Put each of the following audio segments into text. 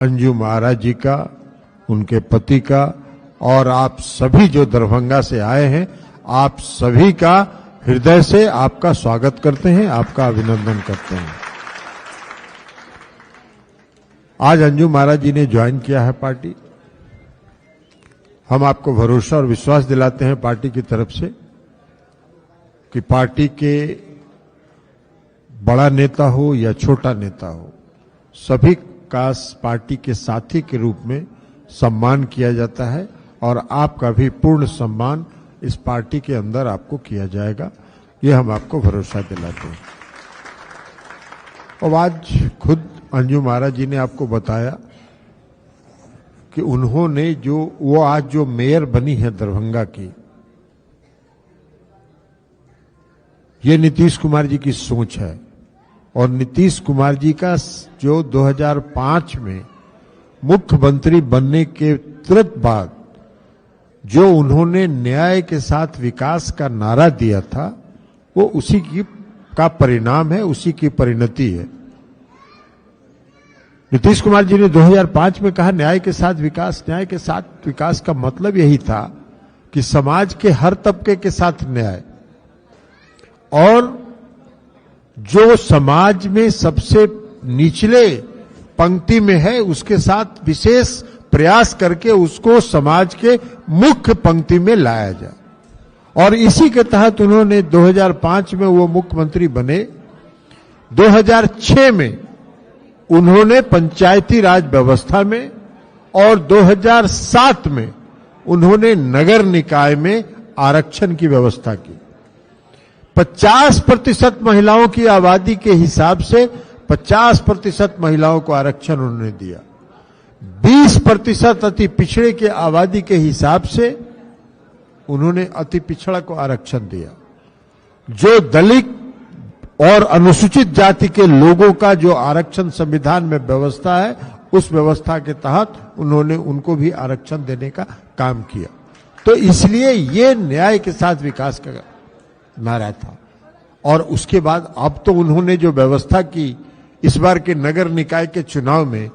अंजू महाराज जी का, उनके पति का और आप सभी जो दरभंगा से आए हैं, आप सभी का हृदय से आपका स्वागत करते हैं, आपका अभिनंदन करते हैं। आज अंजू महाराज जी ने ज्वाइन किया है पार्टी। हम आपको भरोसा और विश्वास दिलाते हैं पार्टी की तरफ से कि पार्टी के बड़ा नेता हो या छोटा नेता हो, सभी का पार्टी के साथी के रूप में सम्मान किया जाता है और आपका भी पूर्ण सम्मान इस पार्टी के अंदर आपको किया जाएगा, ये हम आपको भरोसा दिलाते हैं। और आज खुद अंजू महाराज जी ने आपको बताया कि उन्होंने वो आज जो मेयर बनी है दरभंगा की, ये नीतीश कुमार जी की सोच है। और नीतीश कुमार जी का जो 2005 में मुख्यमंत्री बनने के तुरंत बाद जो उन्होंने न्याय के साथ विकास का नारा दिया था, वो उसी का परिणाम है, उसी की परिणति है। नीतीश कुमार जी ने 2005 में कहा न्याय के साथ विकास। न्याय के साथ विकास का मतलब यही था कि समाज के हर तबके के साथ न्याय, और जो समाज में सबसे निचले पंक्ति में है उसके साथ विशेष प्रयास करके उसको समाज के मुख्य पंक्ति में लाया जाए। और इसी के तहत उन्होंने 2005 में वो मुख्यमंत्री बने। 2006 में उन्होंने पंचायती राज व्यवस्था में और 2007 में उन्होंने नगर निकाय में आरक्षण की व्यवस्था की। 50% महिलाओं की आबादी के हिसाब से 50% महिलाओं को आरक्षण उन्होंने दिया। 20% अति पिछड़े के आबादी के हिसाब से उन्होंने अति पिछड़ा को आरक्षण दिया। जो दलित और अनुसूचित जाति के लोगों का जो आरक्षण संविधान में व्यवस्था है, उस व्यवस्था के तहत उन्होंने उनको भी आरक्षण देने का काम किया। तो इसलिए ये न्याय के साथ विकास का नारा था। और उसके बाद अब तो उन्होंने जो व्यवस्था की इस बार के नगर निकाय के चुनाव में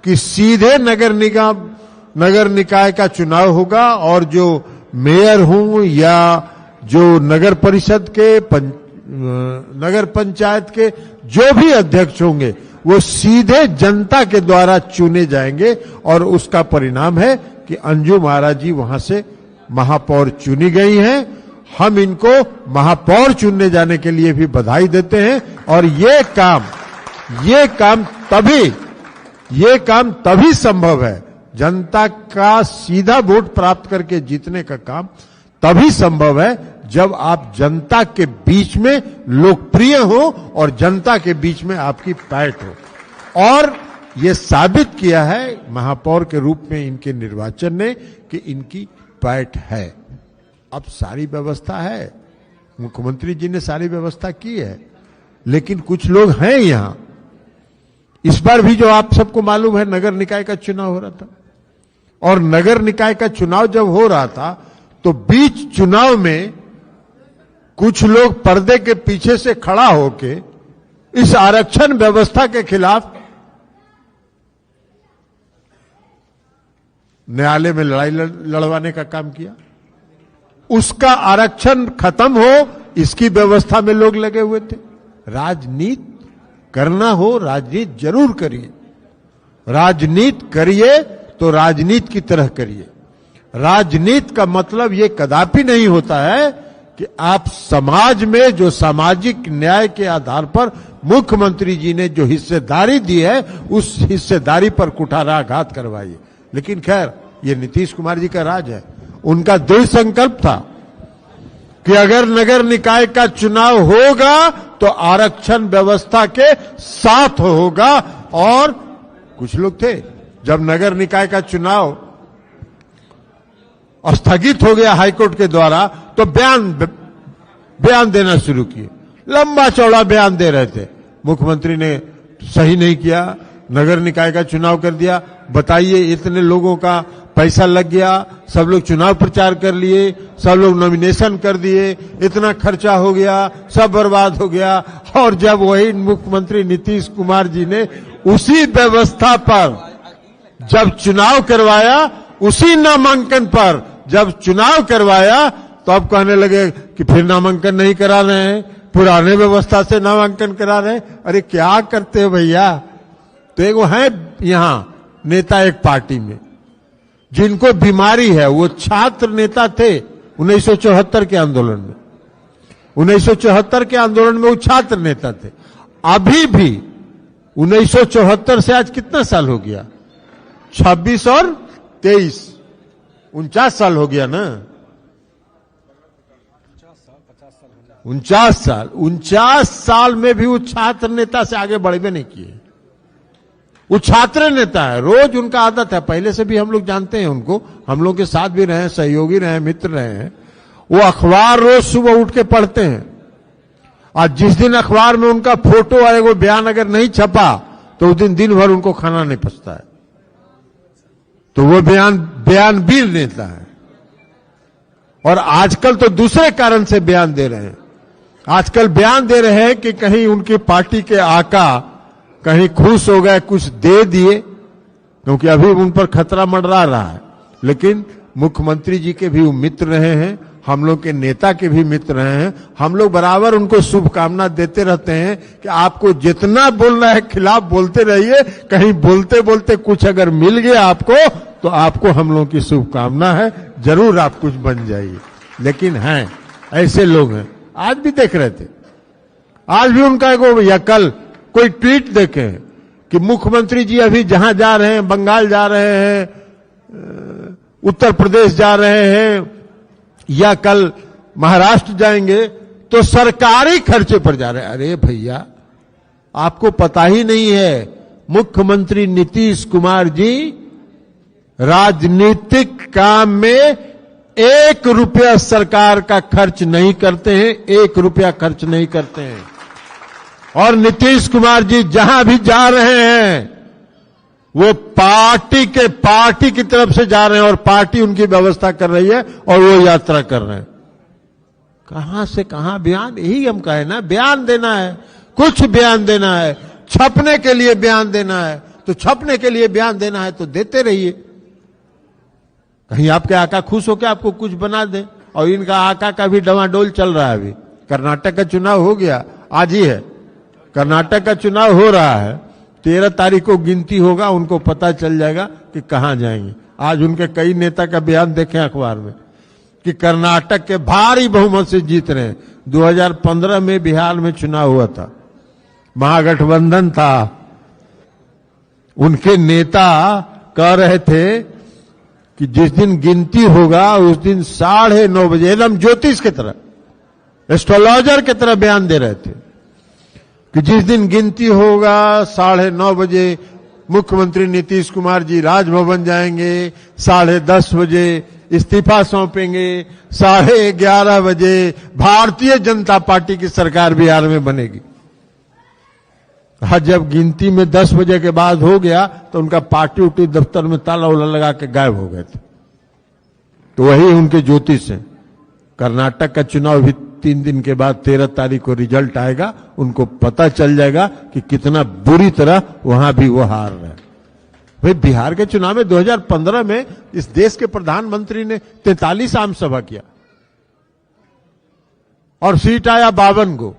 कि सीधे नगर निकाय का चुनाव होगा और जो मेयर हों या जो नगर परिषद के नगर पंचायत के जो भी अध्यक्ष होंगे वो सीधे जनता के द्वारा चुने जाएंगे। और उसका परिणाम है कि अंजू महाराज जी वहां से महापौर चुनी गई हैं। हम इनको महापौर चुनने जाने के लिए भी बधाई देते हैं। और ये काम तभी संभव है, जनता का सीधा वोट प्राप्त करके जीतने का काम तभी संभव है जब आप जनता के बीच में लोकप्रिय हो और जनता के बीच में आपकी पैठ हो। और ये साबित किया है महापौर के रूप में इनके निर्वाचन ने कि इनकी पैठ है। अब सारी व्यवस्था है, मुख्यमंत्री जी ने सारी व्यवस्था की है, लेकिन कुछ लोग हैं यहां। इस बार भी जो आप सबको मालूम है नगर निकाय का चुनाव हो रहा था, और नगर निकाय का चुनाव जब हो रहा था तो बीच चुनाव में कुछ लोग पर्दे के पीछे से खड़ा होके इस आरक्षण व्यवस्था के खिलाफ न्यायालय में लड़ाई लड़वाने का काम किया। उसका आरक्षण खत्म हो इसकी व्यवस्था में लोग लगे हुए थे। राजनीति करना हो, राजनीति जरूर करिए, राजनीति करिए तो राजनीति की तरह करिए। राजनीति का मतलब ये कदापि नहीं होता है कि आप समाज में जो सामाजिक न्याय के आधार पर मुख्यमंत्री जी ने जो हिस्सेदारी दी है उस हिस्सेदारी पर कुठाराघात करवाइए। लेकिन खैर ये नीतीश कुमार जी का राज है। उनका दृढ़ संकल्प था कि अगर नगर निकाय का चुनाव होगा तो आरक्षण व्यवस्था के साथ होगा। और कुछ लोग थे जब नगर निकाय का चुनाव स्थगित हो गया हाईकोर्ट के द्वारा तो बयान देना शुरू किए, लंबा चौड़ा बयान दे रहे थे। मुख्यमंत्री ने सही नहीं किया, नगर निकाय का चुनाव कर दिया। बताइए, इतने लोगों का पैसा लग गया, सब लोग चुनाव प्रचार कर लिए, सब लोग नॉमिनेशन कर दिए, इतना खर्चा हो गया, सब बर्बाद हो गया। और जब वही मुख्यमंत्री नीतीश कुमार जी ने उसी व्यवस्था पर जब चुनाव करवाया उसी नामांकन पर, जब चुनाव करवाया तो अब कहने लगे कि फिर नामांकन नहीं करा रहे हैं, पुराने व्यवस्था से नामांकन करा रहे हैं। अरे क्या करते हो भैया। तो एक वो है यहां नेता एक पार्टी में जिनको बीमारी है, वो छात्र नेता थे 1974 के आंदोलन में। 1974 के आंदोलन में वो छात्र नेता थे। अभी भी 1974 से आज कितना साल हो गया, 26 और 23, 49 साल हो गया ना, 49 साल में भी वो छात्र नेता से आगे बढ़े नहीं किए। वो छात्र नेता है, रोज उनका आदत है, पहले से भी हम लोग जानते हैं उनको, हम लोग के साथ भी रहे, सहयोगी रहे, मित्र रहे हैं। वो अखबार रोज सुबह उठ के पढ़ते हैं। आज जिस दिन अखबार में उनका फोटो और वो बयान अगर नहीं छपा तो उस दिन भर उनको खाना नहीं पचता है। तो वो बयानवीर नेता है। और आजकल तो दूसरे कारण से बयान दे रहे हैं। आजकल बयान दे रहे हैं कि कहीं उनकी पार्टी के आका कहीं खुश हो गए, कुछ दे दिए, क्योंकि अभी उन पर खतरा मंडरा रहा है। लेकिन मुख्यमंत्री जी के भी वो मित्र रहे हैं, हम लोग के नेता के भी मित्र रहे हैं। हम लोग बराबर उनको शुभकामना देते रहते हैं कि आपको जितना बोलना है खिलाफ बोलते रहिए, कहीं बोलते बोलते कुछ अगर मिल गया आपको तो आपको हम लोग की शुभकामना है, जरूर आप कुछ बन जाइए। लेकिन हैं ऐसे लोग हैं, आज भी देख रहे थे, आज भी उनका या कल कोई ट्वीट देखे कि मुख्यमंत्री जी अभी जहां जा रहे हैं, बंगाल जा रहे हैं, उत्तर प्रदेश जा रहे हैं या कल महाराष्ट्र जाएंगे, तो सरकारी खर्चे पर जा रहे हैं। अरे भैया, आपको पता ही नहीं है, मुख्यमंत्री नीतीश कुमार जी राजनीतिक काम में 1 रुपया सरकार का खर्च नहीं करते हैं, 1 रुपया खर्च नहीं करते हैं। और नीतीश कुमार जी जहां भी जा रहे हैं वो पार्टी की तरफ से जा रहे हैं और पार्टी उनकी व्यवस्था कर रही है और वो यात्रा कर रहे हैं। कहां से कहां बयान, यही हम कहे ना, बयान देना है, कुछ बयान देना है, छपने के लिए बयान देना है, तो छपने के लिए बयान देना है तो देते रहिए। कहीं आपके आका खुश होकर आपको कुछ बना दे। और इनका आका का भी डवाडोल चल रहा है। अभी कर्नाटक का चुनाव हो गया, आज ही है, कर्नाटक का चुनाव हो रहा है, 13 तारीख को गिनती होगा, उनको पता चल जाएगा कि कहां जाएंगे। आज उनके कई नेता का बयान देखें अखबार में कि कर्नाटक के भारी बहुमत से जीत रहे हैं। 2015 में बिहार में चुनाव हुआ था, महागठबंधन था, उनके नेता कह रहे थे कि जिस दिन गिनती होगा उस दिन 9:30 बजे, एकदम ज्योतिष की तरह, एस्ट्रोलॉजर की तरह बयान दे रहे थे कि जिस दिन गिनती होगा 9:30 बजे मुख्यमंत्री नीतीश कुमार जी राजभवन जाएंगे, 10:30 बजे इस्तीफा सौंपेंगे, 11:30 बजे भारतीय जनता पार्टी की सरकार बिहार में बनेगी। जब गिनती में 10 बजे के बाद हो गया तो उनका पार्टी उटी दफ्तर में ताला उला लगा के गायब हो गए थे। तो वही उनके ज्योतिष हैं। कर्नाटक का चुनाव भी 3 दिन के बाद 13 तारीख को रिजल्ट आएगा, उनको पता चल जाएगा कि कितना बुरी तरह वहां भी वो हार रहे हैं। भाई, बिहार के चुनाव में 2015 में इस देश के प्रधानमंत्री ने 43 आम सभा किया और सीट आया 52 को।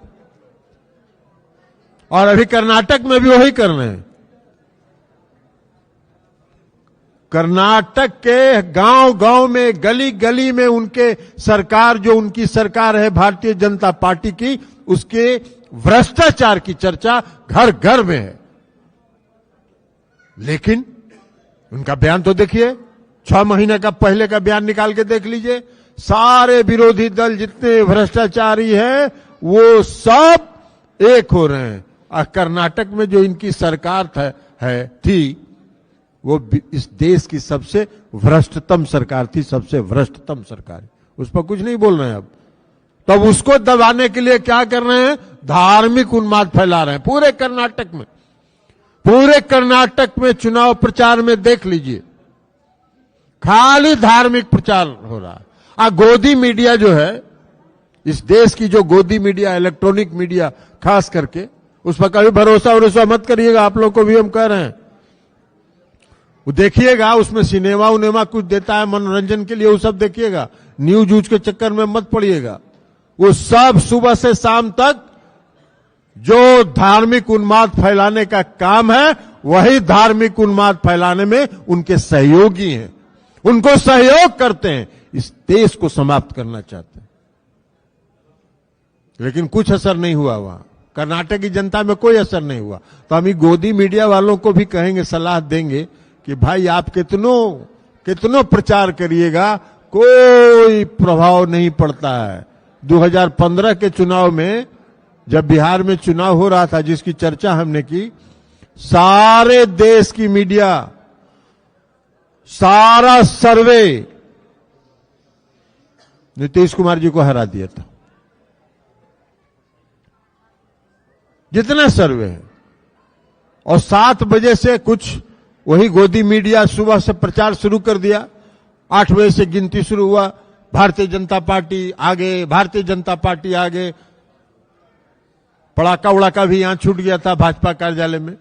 और अभी कर्नाटक में भी वही कर रहे हैं। कर्नाटक के गांव गांव में, गली गली में उनके सरकार, जो उनकी सरकार है भारतीय जनता पार्टी की, उसके भ्रष्टाचार की चर्चा घर घर में है। लेकिन उनका बयान तो देखिए, 6 महीने का पहले का बयान निकाल के देख लीजिए। सारे विरोधी दल जितने भ्रष्टाचारी हैं वो सब एक हो रहे हैं। और कर्नाटक में जो इनकी सरकार थी वो इस देश की सबसे भ्रष्टतम सरकार थी, सबसे भ्रष्टतम सरकार। उस पर कुछ नहीं बोल रहे हैं अब। तब उसको दबाने के लिए क्या कर रहे हैं, धार्मिक उन्माद फैला रहे हैं पूरे कर्नाटक में। पूरे कर्नाटक में चुनाव प्रचार में देख लीजिए, खाली धार्मिक प्रचार हो रहा है। गोदी मीडिया जो है, इस देश की जो गोदी मीडिया, इलेक्ट्रॉनिक मीडिया खास करके, उस पर कभी भरोसा मत करिएगा। आप लोग को भी हम कह रहे हैं, वो देखिएगा, उसमें सिनेमा उनेमा कुछ देता है मनोरंजन के लिए, वो सब देखिएगा। न्यूज यूज के चक्कर में मत पड़िएगा। वो सब सुबह से शाम तक जो धार्मिक उन्माद फैलाने का काम है, वही धार्मिक उन्माद फैलाने में उनके सहयोगी हैं, उनको सहयोग करते हैं, इस देश को समाप्त करना चाहते हैं। लेकिन कुछ असर नहीं हुआ वहां, कर्नाटक की जनता में कोई असर नहीं हुआ। तो हम गोदी मीडिया वालों को भी कहेंगे, सलाह देंगे कि भाई आप कितनों प्रचार करिएगा, कोई प्रभाव नहीं पड़ता है। 2015 के चुनाव में जब बिहार में चुनाव हो रहा था, जिसकी चर्चा हमने की, सारे देश की मीडिया, सारा सर्वे नीतीश कुमार जी को हरा दिया था, जितना सर्वे है। और 7 बजे से कुछ वही गोदी मीडिया सुबह से प्रचार शुरू कर दिया। 8 बजे से गिनती शुरू हुआ, भारतीय जनता पार्टी आगे, भारतीय जनता पार्टी आगे। पड़ाका उड़ाका भी यहां छूट गया था भाजपा कार्यालय में।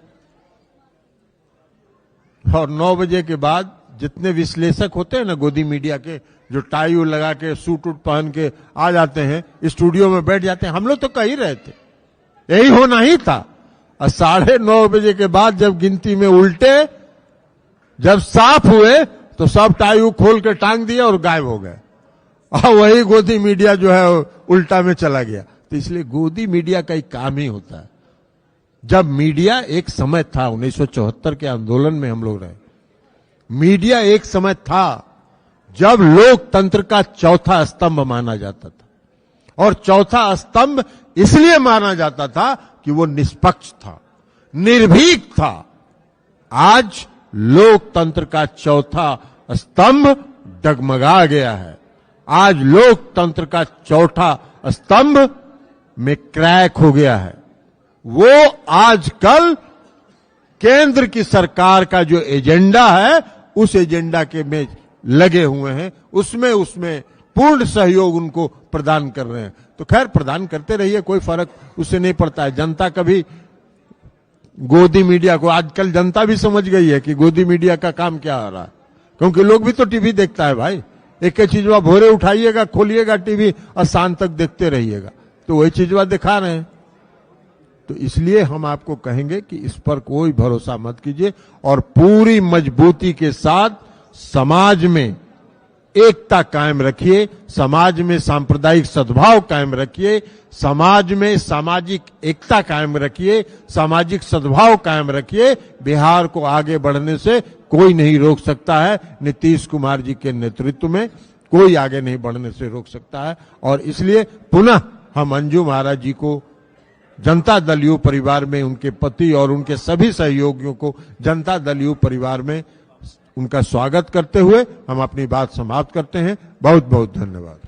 और 9 बजे के बाद जितने विश्लेषक होते हैं ना गोदी मीडिया के, जो टाई लगा के सूट उट पहन के आ जाते हैं, स्टूडियो में बैठ जाते हैं, हम लोग तो कह ही रहे थे यही होना ही था। और 9:30 बजे के बाद जब गिनती में उल्टे जब साफ हुए तो सब टाई खोल के टांग दिए और गायब हो गए, और वही गोदी मीडिया जो है उल्टा में चला गया। तो इसलिए गोदी मीडिया का एक काम ही होता है। जब मीडिया एक समय था, 1974 के आंदोलन में हम लोग रहे, मीडिया एक समय था जब लोकतंत्र का चौथा स्तंभ माना जाता था। और चौथा स्तंभ इसलिए माना जाता था कि वो निष्पक्ष था, निर्भीक था। आज लोकतंत्र का चौथा स्तंभ डगमगा गया है। आज लोकतंत्र का चौथा स्तंभ में क्रैक हो गया है। वो आजकल केंद्र की सरकार का जो एजेंडा है, उस एजेंडा के में लगे हुए हैं, उसमें पूर्ण सहयोग उनको प्रदान कर रहे हैं। तो खैर प्रदान करते रहिए, कोई फर्क उससे नहीं पड़ता है। जनता कभी गोदी मीडिया को, आजकल जनता भी समझ गई है कि गोदी मीडिया का काम क्या आ रहा है, क्योंकि लोग भी तो टीवी देखता है भाई। एक चीजवा भोरे उठाइएगा, खोलिएगा टीवी और शाम तक देखते रहिएगा, तो वही चीजवा दिखा रहे हैं। तो इसलिए हम आपको कहेंगे कि इस पर कोई भरोसा मत कीजिए, और पूरी मजबूती के साथ समाज में एकता कायम रखिए, समाज में सांप्रदायिक सद्भाव कायम रखिए, समाज में सामाजिक एकता कायम रखिए, सामाजिक सद्भाव कायम रखिए। बिहार को आगे बढ़ने से कोई नहीं रोक सकता है। नीतीश कुमार जी के नेतृत्व में कोई आगे नहीं बढ़ने से रोक सकता है। और इसलिए पुनः हम अंजू महाराज जी को, जनता दल यू परिवार में उनके पति और उनके सभी सहयोगियों को जनता दल यू परिवार में उनका स्वागत करते हुए हम अपनी बात समाप्त करते हैं। बहुत बहुत धन्यवाद।